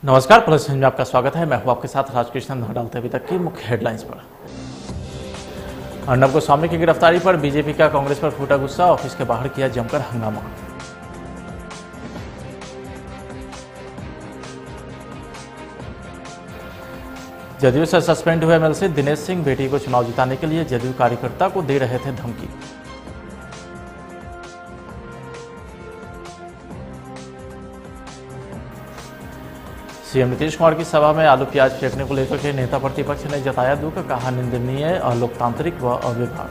नमस्कार, plus news में आपका स्वागत है। मैं हूं आपके साथ राजकृष्ण। नजर डालते अभी तक की मुख्य हेडलाइंस पर। अर्नब गोस्वामी की गिरफ्तारी पर बीजेपी का कांग्रेस पर फूटा गुस्सा, ऑफिस के बाहर किया जमकर हंगामा। जदयू से सस्पेंड हुए एमएलसी दिनेश सिंह बेटी को चुनाव जिताने के लिए जदयू कार्यकर्ता को दे रहे थे धमकी। सीएम नीतीश कुमार की सभा में आलू प्याज फेंकने को लेकर के नेता प्रतिपक्ष ने जताया दुख, कहा निंदनीय, अलोकतांत्रिक व अव्यवहार।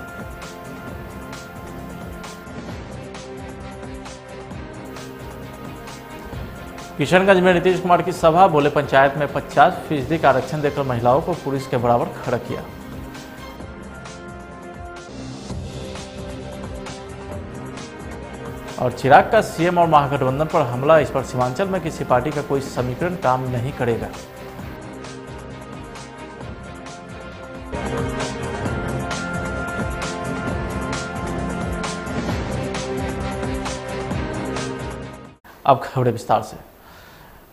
किशनगंज में नीतीश कुमार की सभा, बोले पंचायत में 50% का आरक्षण देकर महिलाओं को पुलिस के बराबर खड़ा किया। और चिराग का सीएम और महागठबंधन पर हमला, इस पर सीमांचल में किसी पार्टी का कोई समीकरण काम नहीं करेगा। अब खबरें विस्तार से।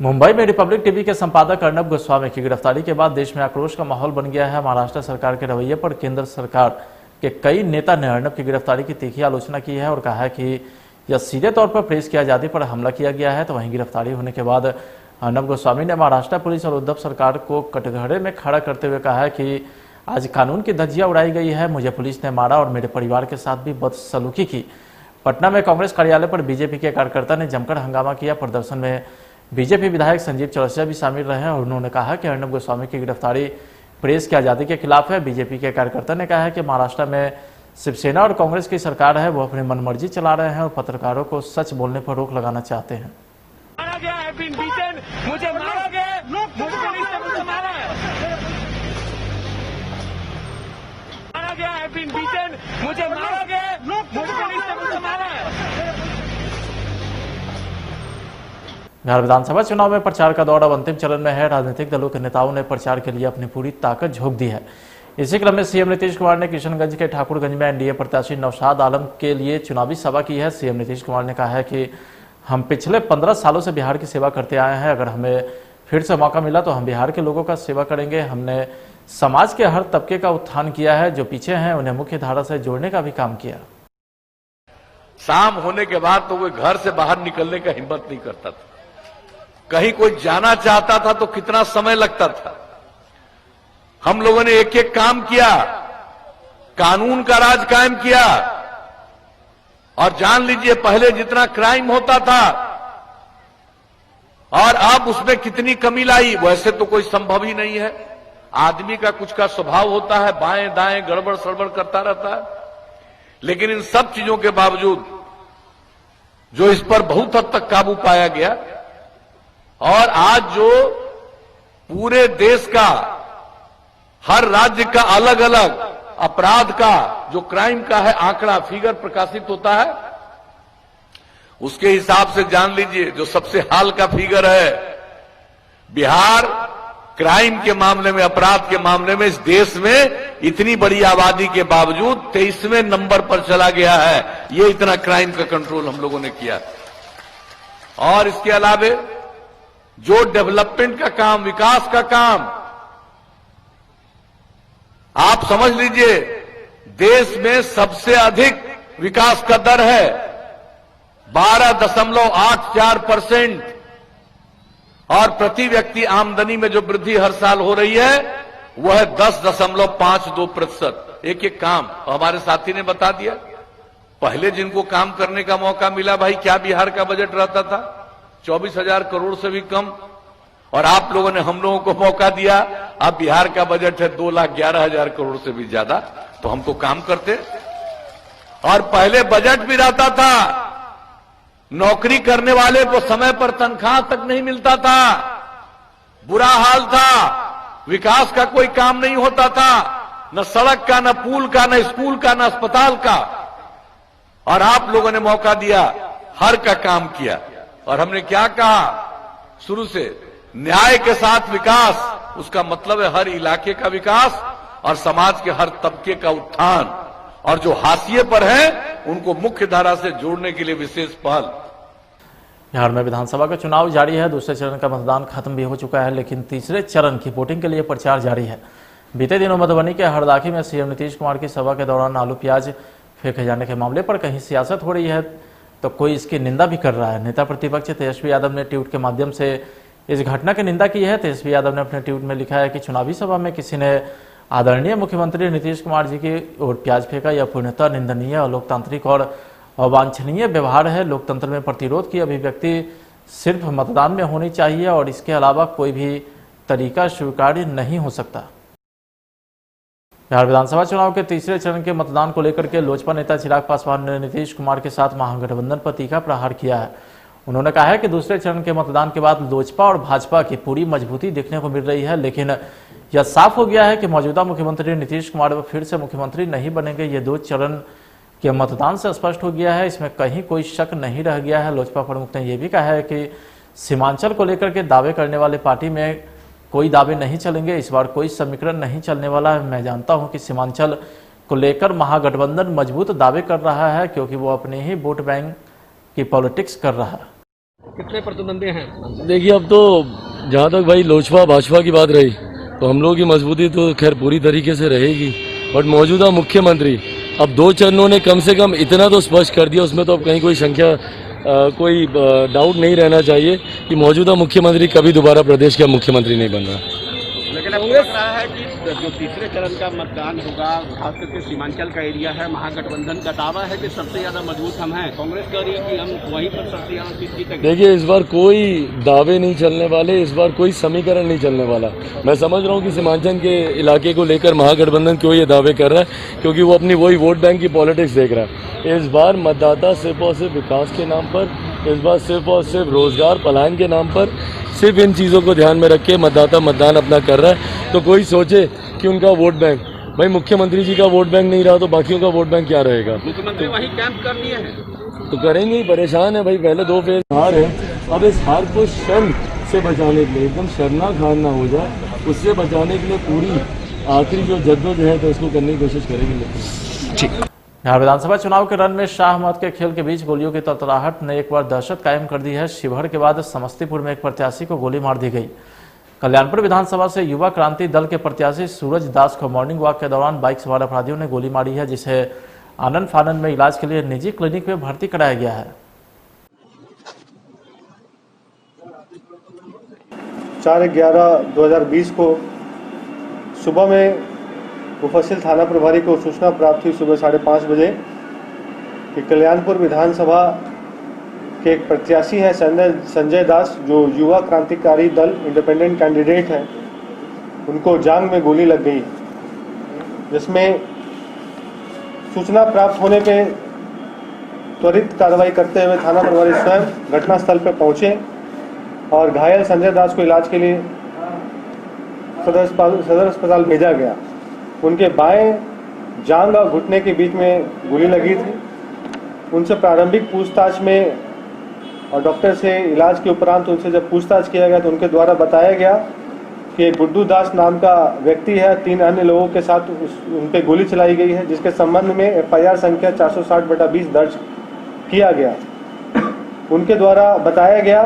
मुंबई में रिपब्लिक टीवी के संपादक अर्नब गोस्वामी की गिरफ्तारी के बाद देश में आक्रोश का माहौल बन गया है। महाराष्ट्र सरकार के रवैये पर केंद्र सरकार के कई नेता ने अर्नब की गिरफ्तारी की तीखी आलोचना की है और कहा है कि यह सीधे तौर पर प्रेस की आजादी पर हमला किया गया है। तो वहीं गिरफ्तारी होने के बाद अर्नब गोस्वामी ने महाराष्ट्र पुलिस और उद्धव सरकार को कटघरे में खड़ा करते हुए कहा है कि आज कानून की धज्जियां उड़ाई गई है, मुझे पुलिस ने मारा और मेरे परिवार के साथ भी बदसलूकी की। पटना में कांग्रेस कार्यालय पर बीजेपी के कार्यकर्ता ने जमकर हंगामा किया। प्रदर्शन में बीजेपी विधायक संजीव चौरसिया भी शामिल रहे और उन्होंने कहा कि अर्नब गोस्वामी की गिरफ्तारी प्रेस की आजादी के खिलाफ है। बीजेपी के कार्यकर्ता ने कहा है कि महाराष्ट्र में शिवसेना और कांग्रेस की सरकार है, वो अपनी मनमर्जी चला रहे हैं और पत्रकारों को सच बोलने पर रोक लगाना चाहते हैं। मुझे मारा गया, मुझे मारा है, मुझे मारा गया, मुझे मारा है। बिहार विधानसभा चुनाव में प्रचार का दौर अब अंतिम चरण में है। राजनीतिक दलों के नेताओं ने प्रचार के लिए अपनी पूरी ताकत झोंक दी है। इसी क्रम में सीएम नीतीश कुमार ने किशनगंज के ठाकुरगंज में एनडीए प्रत्याशी नौशाद आलम के लिए चुनावी सभा की है। सीएम नीतीश कुमार ने कहा है कि हम पिछले 15 सालों से बिहार की सेवा करते आए हैं, अगर हमें फिर से मौका मिला तो हम बिहार के लोगों का सेवा करेंगे। हमने समाज के हर तबके का उत्थान किया है, जो पीछे हैं उन्हें मुख्य धारा से जोड़ने का भी काम किया। शाम होने के बाद तो कोई घर से बाहर निकलने का हिम्मत नहीं करता था। कहीं कोई जाना चाहता था तो कितना समय लगता था। हम लोगों ने एक एक काम किया, कानून का राज कायम किया। और जान लीजिए पहले जितना क्राइम होता था और अब उसमें कितनी कमी लाई, वैसे तो कोई संभव ही नहीं है। आदमी का कुछ का स्वभाव होता है, बाएं दाएं गड़बड़ सड़बड़ करता रहता है। लेकिन इन सब चीजों के बावजूद जो इस पर बहुत हद तक काबू पाया गया और आज जो पूरे देश का हर राज्य का अलग अलग अपराध का जो क्राइम का है आंकड़ा फिगर प्रकाशित होता है, उसके हिसाब से जान लीजिए जो सबसे हाल का फिगर है, बिहार क्राइम के मामले में, अपराध के मामले में इस देश में इतनी बड़ी आबादी के बावजूद 23वें नंबर पर चला गया है। ये इतना क्राइम का कंट्रोल हम लोगों ने किया। और इसके अलावे जो डेवलपमेंट का काम, विकास का काम, आप समझ लीजिए देश में सबसे अधिक विकास का दर है 12.84% और प्रति व्यक्ति आमदनी में जो वृद्धि हर साल हो रही है वह है 10.52%। एक एक काम हमारे साथी ने बता दिया। पहले जिनको काम करने का मौका मिला, भाई क्या बिहार का बजट रहता था 24,000 करोड़ से भी कम, और आप लोगों ने हम लोगों को मौका दिया। अब बिहार का बजट है 2,11,000 करोड़ से भी ज्यादा। तो हम तो काम करते। और पहले बजट भी रहता था, नौकरी करने वाले को समय पर तनख्वाह तक नहीं मिलता था, बुरा हाल था, विकास का कोई काम नहीं होता था, न सड़क का, न पुल का, न स्कूल का, न अस्पताल का। और आप लोगों ने मौका दिया, हर का काम किया। और हमने क्या कहा शुरू से, न्याय के साथ विकास, उसका मतलब है हर इलाके का विकास और समाज के हर तबके का उत्थान। और जो हाशिए पर हैं उनको मुख्य धारा से जोड़ने के लिए विशेष पहल। बिहार में विधानसभा का चुनाव जारी है। दूसरे चरण का मतदान खत्म भी हो चुका है, लेकिन तीसरे चरण की वोटिंग के लिए प्रचार जारी है। बीते दिनों मधुबनी के हरदाखी में सीएम नीतीश कुमार की सभा के दौरान आलू प्याज फेंके जाने के मामले पर कहीं सियासत हो रही है तो कोई इसकी निंदा भी कर रहा है। नेता प्रतिपक्ष तेजस्वी यादव ने ट्वीट के माध्यम से इस घटना की निंदा की है। तेजस्वी यादव ने अपने ट्वीट में लिखा है कि चुनावी सभा में किसी ने आदरणीय मुख्यमंत्री नीतीश कुमार जी की ओर प्याज फेंका, यह पूर्णतः निंदनीय, अलोकतांत्रिक और अवांछनीय व्यवहार है। लोकतंत्र में प्रतिरोध की अभिव्यक्ति सिर्फ मतदान में होनी चाहिए और इसके अलावा कोई भी तरीका स्वीकार्य नहीं हो सकता। बिहार विधानसभा चुनाव के तीसरे चरण के मतदान को लेकर के लोजपा नेता चिराग पासवान ने नीतीश कुमार के साथ महागठबंधन पर तीखा प्रहार किया है। उन्होंने कहा है कि दूसरे चरण के मतदान के बाद लोजपा और भाजपा की पूरी मजबूती देखने को मिल रही है, लेकिन यह साफ हो गया है कि मौजूदा मुख्यमंत्री नीतीश कुमार फिर से मुख्यमंत्री नहीं बनेंगे। ये दो चरण के मतदान से स्पष्ट हो गया है, इसमें कहीं कोई शक नहीं रह गया है। लोजपा प्रमुख ने यह भी कहा है कि सीमांचल को लेकर के दावे करने वाले पार्टी में कोई दावे नहीं चलेंगे। इस बार कोई समीकरण नहीं चलने वाला है। मैं जानता हूं कि सीमांचल को लेकर महागठबंधन मजबूत दावे कर रहा है, क्योंकि वो अपने ही वोट बैंक की पॉलिटिक्स कर रहा है। कितने प्रतिद्वंदी हैं? देखिए, अब तो जहाँ तक भाई लोजपा भाजपा की बात रही तो हम लोगों की मजबूती तो खैर पूरी तरीके से रहेगी, बट मौजूदा मुख्यमंत्री अब दो चरणों ने कम से कम इतना तो स्पष्ट कर दिया, उसमें तो अब कहीं कोई डाउट नहीं रहना चाहिए कि मौजूदा मुख्यमंत्री कभी दोबारा प्रदेश का मुख्यमंत्री नहीं बन रहा। लेकिन अब लग रहा है कि जो तीसरे चरण का मतदान होगा, खास करके सीमांचल का एरिया है, महागठबंधन का दावा है कि सबसे ज्यादा मजबूत हम हैं। कांग्रेस कह रही है कि हम वहीं पर सबसे ज्यादा सीट जीतेंगे। देखिए, इस बार कोई दावे नहीं चलने वाले, इस बार कोई समीकरण नहीं चलने वाला। मैं समझ रहा हूँ कि सीमांचल के इलाके को लेकर महागठबंधन क्यों ये दावे कर रहा है, क्योंकि वो अपनी वही वोट बैंक की पॉलिटिक्स देख रहा है। इस बार मतदाता सिर्फ और सिर्फ विकास के नाम पर, इस बार सिर्फ और सिर्फ रोजगार पलायन के नाम पर, सिर्फ इन चीज़ों को ध्यान में रख के मतदाता मतदान अपना कर रहा है। तो कोई सोचे कि उनका वोट बैंक, भाई मुख्यमंत्री जी का वोट बैंक नहीं रहा तो बाकियों का वोट बैंक क्या रहेगा? मुख्यमंत्री वहीं कैंप कर लिए हैं तो करेंगे ही। परेशान है भाई, पहले दो फेज हार है, अब इस हार को शर्म से बचाने के लिए, एकदम शर्मनाक हार ना हो जाए, उससे बचाने के लिए पूरी आखिरी जो जद्दोजहद है उसको करने की कोशिश करेंगे। बिहार विधानसभा चुनाव के रण में शाह मत के खेल के बीच गोलियों की तड़तड़ाहट ने एक बार दहशत कायम कर दी है। शिवहर के बाद समस्तीपुर में एक प्रत्याशी को गोली मार दी गई। कल्याणपुर विधानसभा से युवा क्रांति दल के प्रत्याशी सूरज दास को मॉर्निंग वॉक के दौरान बाइक सवार अपराधियों ने गोली मारी है, जिसे आनंद फानंद में इलाज के लिए निजी क्लिनिक में भर्ती कराया गया है। 4/11/2020 को सुबह में मुफस्सिल थाना प्रभारी को सूचना प्राप्त हुई सुबह 5:30 बजे कि कल्याणपुर विधानसभा के एक प्रत्याशी है संजय दास, जो युवा क्रांतिकारी दल इंडिपेंडेंट कैंडिडेट है, उनको जांग में गोली लग गई, जिसमें सूचना प्राप्त होने पे त्वरित कार्रवाई करते हुए थाना प्रभारी स्वयं घटनास्थल पर पहुंचे और घायल संजय दास को इलाज के लिए सदर अस्पताल भेजा गया। उनके बाएं जांघ और घुटने के बीच में गोली लगी थी। उनसे प्रारंभिक पूछताछ में और डॉक्टर से इलाज के उपरांत उनसे जब पूछताछ किया गया तो उनके द्वारा बताया गया कि गुड्डू दास नाम का व्यक्ति है, 3 अन्य लोगों के साथ उन पर गोली चलाई गई है, जिसके संबंध में FIR संख्या 460/20 दर्ज किया गया। उनके द्वारा बताया गया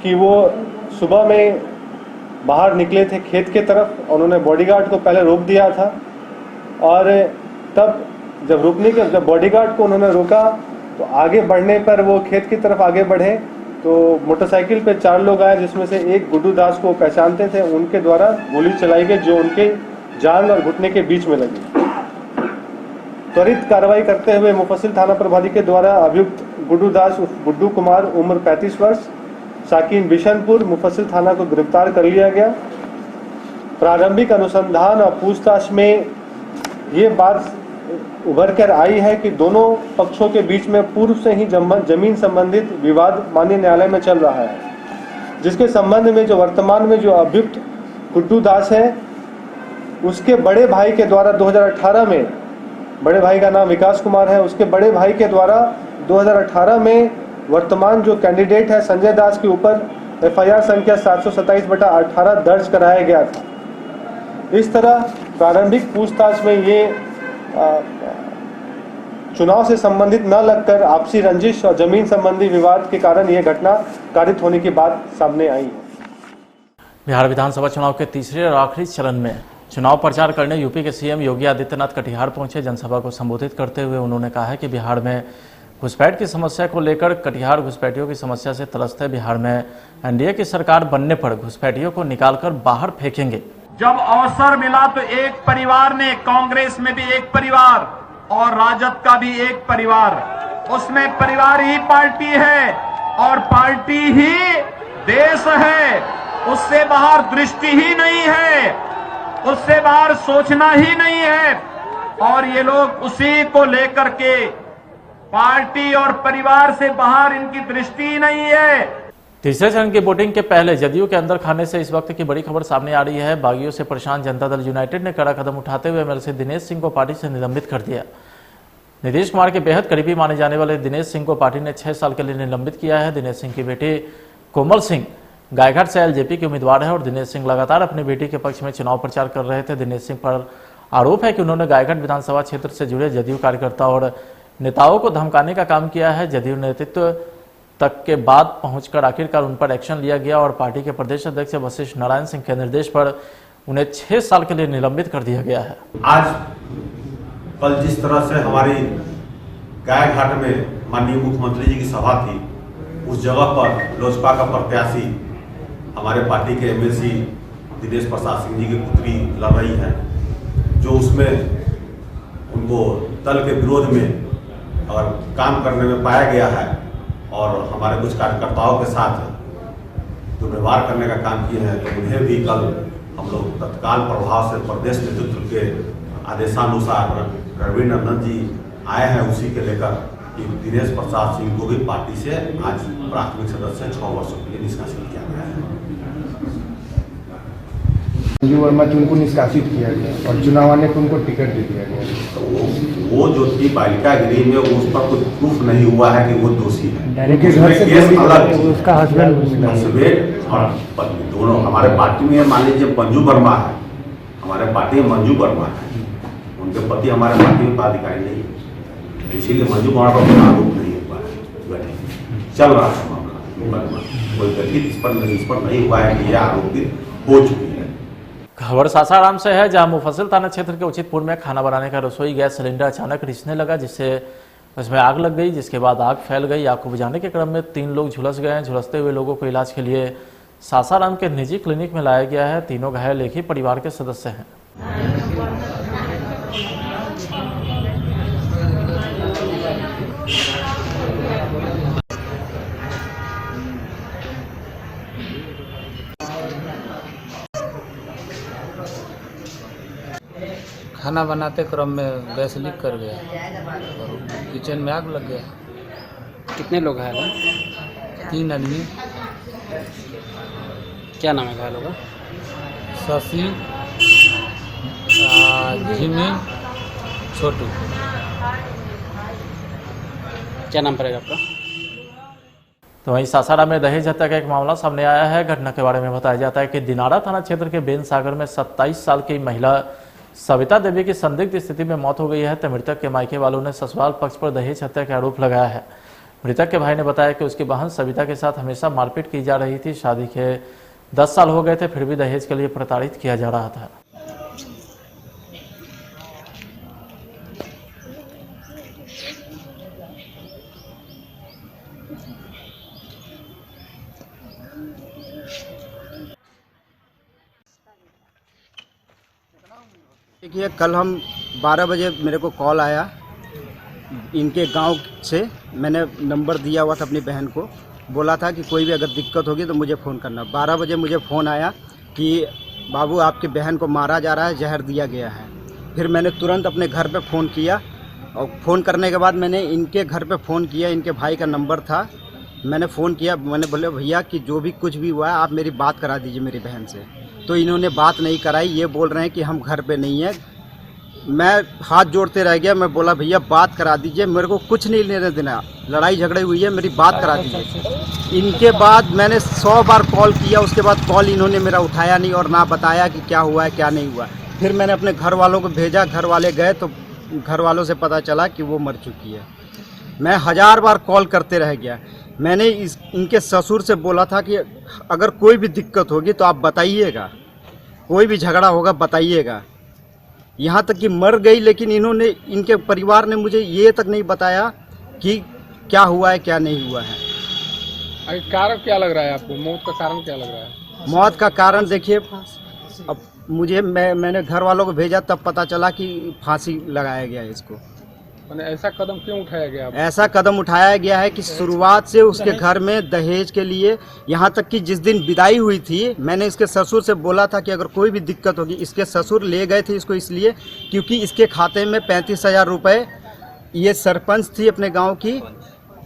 कि वो सुबह में बाहर निकले थे खेत के तरफ और उन्होंने बॉडीगार्ड को पहले रोक दिया था, और तब जब बॉडीगार्ड को उन्होंने रोका तो आगे बढ़ने पर वो खेत की तरफ आगे बढ़े तो मोटरसाइकिल पे 4 लोग आए, जिसमें से एक गुड्डू दास को पहचानते थे। उनके द्वारा गोली चलाई गई जो उनके जांघ और घुटने के बीच में लगी। त्वरित कार्रवाई करते हुए मुफस्सिल थाना प्रभारी के द्वारा अभियुक्त गुड्डू दास गुड्डू कुमार उम्र 35 वर्ष साकिन बिशनपुर मुफस्सिल थाना को गिरफ्तार कर लिया गया। प्रारंभिक अनुसंधान और पूछताछ में ये बात उभर कर आई है कि दोनों पक्षों के बीच में पूर्व से ही जमीन संबंधित विवाद माननीय न्यायालय में चल रहा है, जिसके संबंध में जो वर्तमान में जो अभियुक्त गुड्डू दास है, उसके बड़े भाई के द्वारा 2018 में, बड़े भाई का नाम विकास कुमार है, उसके बड़े भाई के द्वारा 2018 में वर्तमान जो कैंडिडेट है संजय दास के ऊपर FIR संख्या 727/18 दर्ज कराया गया था। इस तरह प्रारंभिक पूछताछ में ये चुनाव से संबंधित न लगकर आपसी रंजिश और जमीन संबंधी विवाद के कारण यह घटना कारित होने की बात सामने आई है। बिहार विधानसभा चुनाव के तीसरे और आखिरी चरण में चुनाव प्रचार करने यूपी के सीएम योगी आदित्यनाथ कटिहार पहुंचे। जनसभा को संबोधित करते हुए उन्होंने कहा है कि बिहार में घुसपैठ की समस्या को लेकर कटिहार घुसपैठियों की समस्या से त्रस्त है। बिहार में एनडीए की सरकार बनने पर घुसपैठियों को निकालकर बाहर फेंकेंगे। जब अवसर मिला तो एक परिवार ने, कांग्रेस में भी एक परिवार और राजद का भी एक परिवार, उसमें परिवार ही पार्टी है और पार्टी ही देश है। उससे बाहर दृष्टि ही नहीं है, उससे बाहर सोचना ही नहीं है। और ये लोग उसी को लेकर के, पार्टी और परिवार से बाहर इनकी दृष्टि ही नहीं है। तीसरे चरण की वोटिंग के पहले जदयू के अंदर खाने से इस वक्त की बड़ी खबर सामने आ रही है। बागियों से परेशान जनता दल यूनाइटेड ने कड़ा कदम उठाते हुए एमएलसी दिनेश सिंह को पार्टी से निलंबित कर दिया। नीतीश कुमार के बेहद करीबी माने जाने वाले दिनेश सिंह को पार्टी ने 6 साल के लिए निलंबित किया है। दिनेश सिंह की बेटी कोमल सिंह गायघाट से एलजेपी की उम्मीदवार है और दिनेश सिंह लगातार अपनी बेटी के पक्ष में चुनाव प्रचार कर रहे थे। दिनेश सिंह पर आरोप है कि उन्होंने गायघाट विधानसभा क्षेत्र से जुड़े जदयू कार्यकर्ता और नेताओं को धमकाने का काम किया है। जदयू नेतृत्व तक के बाद पहुंचकर आखिरकार उन पर एक्शन लिया गया और पार्टी के प्रदेश अध्यक्ष वशिष्ठ नारायण सिंह के निर्देश पर उन्हें 6 साल के लिए निलंबित कर दिया गया है। आज कल जिस तरह से हमारी गायघाट में माननीय मुख्यमंत्री जी की सभा थी, उस जगह पर लोजपा का प्रत्याशी हमारे पार्टी के एमएलसी दिनेश प्रसाद सिंह जी की पुत्री लड़ रही है, जो उसमें उनको दल के विरोध में और काम करने में पाया गया है और हमारे कुछ कार्यकर्ताओं के साथ दुर्व्यवहार करने का काम किए हैं, तो उन्हें भी कल हम लोग तत्काल प्रभाव से प्रदेश नेतृत्व के आदेशानुसार रवि नंदन जी आए हैं, उसी के लेकर कि दिनेश प्रसाद सिंह को भी पार्टी से आज प्राथमिक सदस्य 6 वर्षों के लिए निष्कासित किया गया है। संजीव वर्मा जी उनको निष्कासित किया गया और चुनाव आने पर उनको टिकट दे दिया गया। तो वो जो थी बालिका गृह में, उस पर कोई प्रूफ नहीं हुआ है कि वो दोषी है। उनके घर से केस अलग, उसका हस्बैंड और पत्नी दोनों हमारे पार्टी में, मान लीजिए मंजू वर्मा है, हमारे पार्टी में मंजू वर्मा है, उनके पति हमारे पार्टी में पदाधिकारी नहीं है, इसीलिए मंजू वर्मा पर कोई आरोप नहीं हुआ है। चल रहा है मामला, कोई गठित इस पर नहीं हुआ है कि यह आरोपित हो चुकी है। खबर सासाराम से है, जहां मुफस्सिल थाना क्षेत्र के उचितपुर में खाना बनाने का रसोई गैस सिलेंडर अचानक रिसने लगा, जिससे उसमें आग लग गई, जिसके बाद आग फैल गई। आग को बुझाने के क्रम में 3 लोग झुलस गए हैं। झुलसते हुए लोगों को इलाज के लिए सासाराम के निजी क्लिनिक में लाया गया है। तीनों घायल एक ही परिवार के सदस्य हैं। खाना बनाते क्रम में गैस लीक कर गया और किचन में आग लग गया। कितने लोग घायल हैं? 3 आदमी। क्या नाम है घायलों का? शशि, जिमी, छोटू। क्या नाम पड़ेगा आपका? तो वहीं सासाराम में दहेज हत्या का एक मामला सामने आया है। घटना के बारे में बताया जाता है कि दिनारा थाना क्षेत्र के बेन सागर में 27 साल की महिला सविता देवी की संदिग्ध स्थिति में मौत हो गई है। तो मृतक के मायके वालों ने ससुराल पक्ष पर दहेज हत्या का आरोप लगाया है। मृतक के भाई ने बताया कि उसकी बहन सविता के साथ हमेशा मारपीट की जा रही थी। शादी के 10 साल हो गए थे, फिर भी दहेज के लिए प्रताड़ित किया जा रहा था। देखिए, कल हम 12 बजे मेरे को कॉल आया इनके गांव से। मैंने नंबर दिया हुआ था अपनी बहन को, बोला था कि कोई भी अगर दिक्कत होगी तो मुझे फ़ोन करना। 12 बजे मुझे फ़ोन आया कि बाबू आपकी बहन को मारा जा रहा है, जहर दिया गया है। फिर मैंने तुरंत अपने घर पे फ़ोन किया और फ़ोन करने के बाद मैंने इनके घर पे फ़ोन किया। इनके भाई का नंबर था, मैंने फ़ोन किया। मैंने बोले भैया कि जो भी कुछ भी हुआ है आप मेरी बात करा दीजिए मेरी बहन से। तो इन्होंने बात नहीं कराई। ये बोल रहे हैं कि हम घर पे नहीं हैं। मैं हाथ जोड़ते रह गया। मैं बोला भैया बात करा दीजिए, मेरे को कुछ नहीं लेने देना, लड़ाई झगड़े हुई है, मेरी बात करा दीजिए। इनके बाद मैंने 100 बार कॉल किया, उसके बाद कॉल इन्होंने मेरा उठाया नहीं और ना बताया कि क्या हुआ है क्या नहीं हुआ। फिर मैंने अपने घर वालों को भेजा, घर वाले गए तो घर वालों से पता चला कि वो मर चुकी है। मैं 1000 बार कॉल करते रह गया। मैंने इनके ससुर से बोला था कि अगर कोई भी दिक्कत होगी तो आप बताइएगा, कोई भी झगड़ा होगा बताइएगा। यहाँ तक कि मर गई, लेकिन इनके परिवार ने मुझे ये तक नहीं बताया कि क्या हुआ है क्या नहीं हुआ है। कारण क्या लग रहा है आपको? मौत का कारण क्या लग रहा है? मौत का कारण देखिए, अब मैंने घर वालों को भेजा तब पता चला कि फांसी लगाया गया है इसको। ऐसा कदम क्यों उठाया गया? ऐसा कदम उठाया गया है कि शुरुआत से उसके घर में दहेज के लिए, यहाँ तक कि जिस दिन विदाई हुई थी मैंने इसके ससुर से बोला था कि अगर कोई भी दिक्कत होगी, इसके ससुर ले गए थे इसको इसलिए क्योंकि इसके खाते में 35,000 रुपये, ये सरपंच थी अपने गांव की,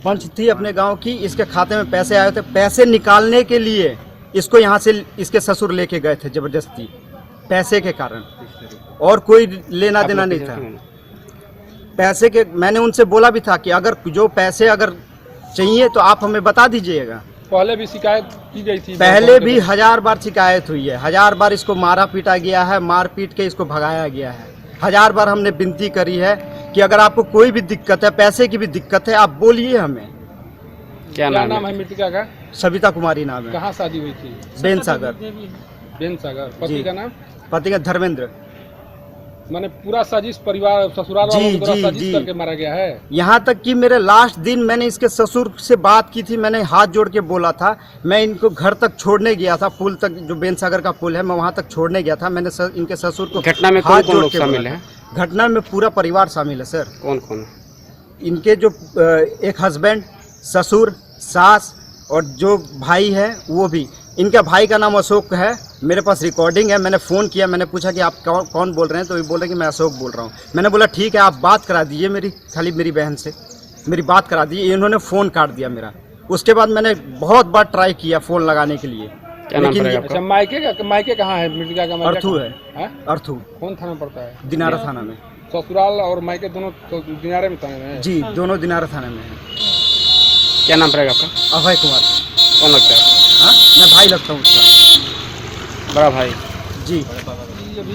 पंच थी अपने गांव की, इसके खाते में पैसे आए थे। पैसे निकालने के लिए इसको यहाँ से इसके ससुर लेके गए थे ज़बरदस्ती, पैसे के कारण, और कोई लेना देना नहीं था पैसे के। मैंने उनसे बोला भी था कि अगर जो पैसे अगर चाहिए तो आप हमें बता दीजिएगा। पहले भी शिकायत की गई थी? पहले भी 1000 बार शिकायत हुई है, 1000 बार इसको मारा पीटा गया है, मार पीट के इसको भगाया गया है। 1000 बार हमने विनती करी है कि अगर आपको कोई भी दिक्कत है, पैसे की भी दिक्कत है, आप बोलिए हमें। क्या नाम है मृतका का? सविता कुमारी नाम है। कहाँ शादी हुई थी? बेनसागर। बेनसागर। पति का नाम? पति का धर्मेंद्र। माने पूरा साजिश परिवार ससुराल वालों को पूरा साजिश करके मारा गया है। यहाँ तक कि मेरे लास्ट दिन मैंने इसके ससुर से बात की थी, मैंने हाथ जोड़ के बोला था, मैं इनको घर तक छोड़ने गया था, पुल तक, जो बेनसागर का पुल है, मैं वहाँ तक छोड़ने गया था। मैंने इनके ससुर को घटना में हाथ कौन जोड़ लोग के शामिल है? घटना में पूरा परिवार शामिल है सर। कौन कौन? इनके जो एक हस्बैंड, ससुर, सास और जो भाई है वो भी। इनका भाई का नाम अशोक है, मेरे पास रिकॉर्डिंग है। मैंने फ़ोन किया, मैंने पूछा कि आप कौन बोल रहे हैं, तो ये बोले कि मैं अशोक बोल रहा हूँ। मैंने बोला ठीक है, आप बात करा दीजिए मेरी, खाली मेरी बहन से मेरी बात करा दीजिए। इन्होंने फ़ोन काट दिया मेरा। उसके बाद मैंने बहुत बार ट्राई किया फ़ोन लगाने के लिए, लेकिन अच्छा, मायके कहाँ है मृतका का? अर्थू है। अर्थू। कौन थाना पड़ता है? दिनारा थाना में। ससुराल और मायके दोनों दिनारे में थाने में? जी, दोनों दिनारा थाने में है। क्या नाम पड़ेगा आपका? अभय कुमार। कौन लगता है? हाँ, मैं भाई लगता हूँ उसका। बड़ा भाई? जी,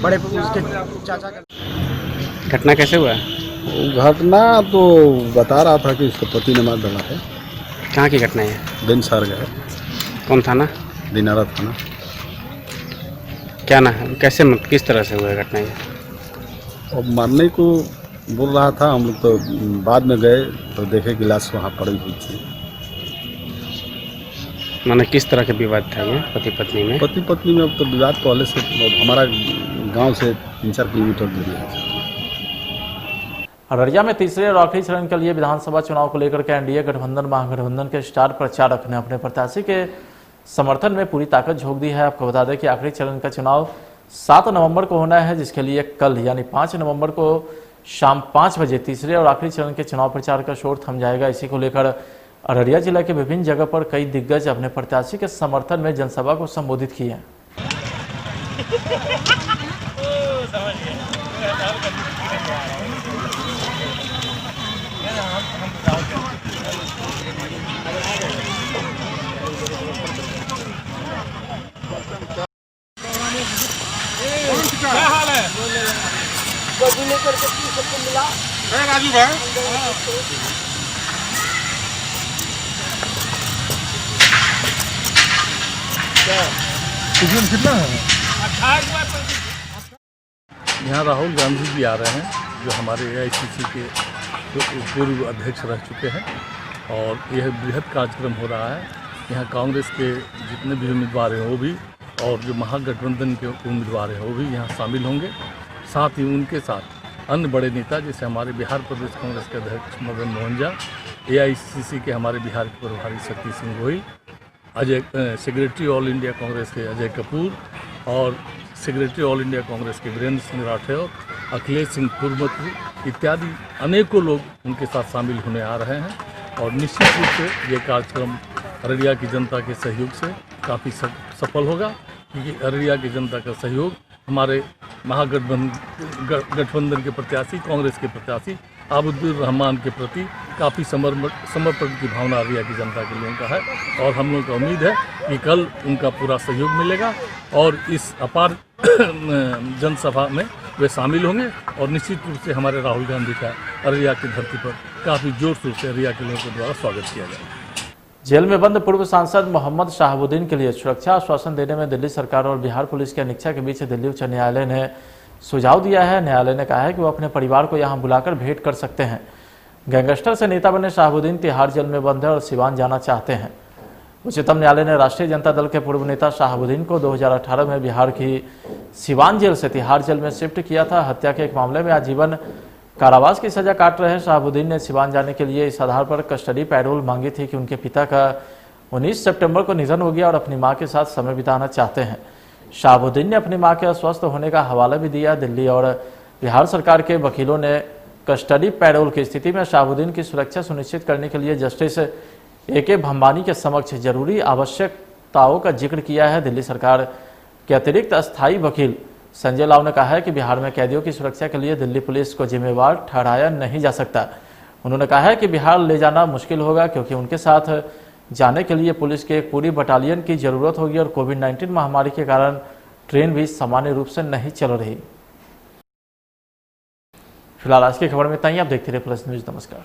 बड़े उसके चाचा का। घटना कैसे हुआ है? घटना तो बता रहा था कि उसका पति ने मार डाला है। कहाँ की घटना है? बेनसार का है। कौन थाना? दिनारा थाना। क्या ना है, कैसे किस तरह से हुआ घटना ये? और मारने को बोल रहा था, हम लोग तो बाद में गए तो देखे कि लाश वहाँ पड़ी हुई थी। माने किस तरह के विवाद था ये पति पत्नी में? पति पत्नी में अब तो विवाद पहले से, हमारा गांव से 3-4 किलोमीटर दूरी है। अररिया में तीसरे और आखिरी चरण के लिए विधानसभा चुनाव को लेकर के एनडीए गठबंधन महागठबंधन के स्टार प्रचारक ने अपने प्रत्याशी के समर्थन में पूरी ताकत झोंक दी है। आपको बता दें कि आखिरी चरण का चुनाव 7 नवंबर को होना है, जिसके लिए कल यानी 5 नवंबर को शाम 5 बजे तीसरे और आखिरी चरण के चुनाव प्रचार का शोर थम जाएगा। इसी को लेकर अररिया जिला के विभिन्न जगह पर कई दिग्गज अपने प्रत्याशी के समर्थन में जनसभा को संबोधित किए हैं। क्या हाल है? राजू भाई कितना है? यहाँ राहुल गांधी जी आ रहे हैं, जो हमारे AICC के पूर्व अध्यक्ष रह चुके हैं, और यह बृहद कार्यक्रम हो रहा है। यहाँ कांग्रेस के जितने भी उम्मीदवार हैं वो भी, और जो महागठबंधन के उम्मीदवार हैं वो भी यहाँ शामिल होंगे। साथ ही उनके साथ अन्य बड़े नेता, जैसे हमारे बिहार प्रदेश कांग्रेस के अध्यक्ष मदन मोहन झा, AICC के हमारे बिहार के प्रभारी Shakti Singh Gohil, secretary all India Congress के अजय कपूर, और सेक्रेटरी ऑल इंडिया कांग्रेस के वीरेंद्र सिंह राठौर, अखिलेश सिंह पूर्व मंत्री इत्यादि अनेकों लोग उनके साथ शामिल होने आ रहे हैं। और निश्चित रूप से ये कार्यक्रम अररिया की जनता के सहयोग से काफ़ी सफल होगा, क्योंकि अररिया की जनता का सहयोग हमारे महागठबंधन के प्रत्याशी, कांग्रेस के प्रत्याशी आबिदुर रहमान के प्रति काफ़ी समर्पण की भावना अररिया की जनता के लोगों का है। और हम लोगों को उम्मीद है कि कल उनका पूरा सहयोग मिलेगा और इस अपार जनसभा में वे शामिल होंगे और निश्चित रूप से हमारे राहुल गांधी का अररिया की धरती पर काफ़ी जोर शोर से अररिया के लोगों के द्वारा स्वागत किया जाएगा। जेल में बंद पूर्व सांसद मोहम्मद शाहबुद्दीन के लिए सुरक्षा आश्वासन देने में दिल्ली सरकार और बिहार पुलिस की अनिच्छा के बीच दिल्ली उच्च न्यायालय ने सुझाव दिया है। न्यायालय ने कहा है कि वो अपने परिवार को यहां बुलाकर भेंट कर सकते हैं। गैंगस्टर से नेता बने शाहबुद्दीन तिहाड़ जेल में बंद है और सिवान जाना चाहते हैं। उच्चतम न्यायालय ने राष्ट्रीय जनता दल के पूर्व नेता शाहबुद्दीन को 2018 में बिहार की सिवान जेल से तिहाड़ जेल में शिफ्ट किया था। हत्या के एक मामले में आजीवन कारावास की सजा काट रहे शाहबुद्दीन ने सिवान जाने के लिए इस आधार पर कस्टडी पैरोल मांगी थी कि उनके पिता का 19 सितंबर को निधन हो गया और अपनी मां के साथ समय बिताना चाहते हैं। शाहबुद्दीन ने अपनी मां के अस्वस्थ होने का हवाला भी दिया। दिल्ली और बिहार सरकार के वकीलों ने कस्टडी पैरोल की स्थिति में शाहबुद्दीन की सुरक्षा सुनिश्चित करने के लिए जस्टिस ए.के. भंबानी के समक्ष जरूरी आवश्यकताओं का जिक्र किया है। दिल्ली सरकार के अतिरिक्त अस्थायी वकील संजय लाव ने कहा है कि बिहार में कैदियों की सुरक्षा के लिए दिल्ली पुलिस को जिम्मेवार ठहराया नहीं जा सकता। उन्होंने कहा है कि बिहार ले जाना मुश्किल होगा क्योंकि उनके साथ जाने के लिए पुलिस के एक पूरी बटालियन की जरूरत होगी और कोविड-19 महामारी के कारण ट्रेन भी सामान्य रूप से नहीं चल रही। फिलहाल आज की खबर में इतना ही। आप देखते रहिए प्लस न्यूज। नमस्कार।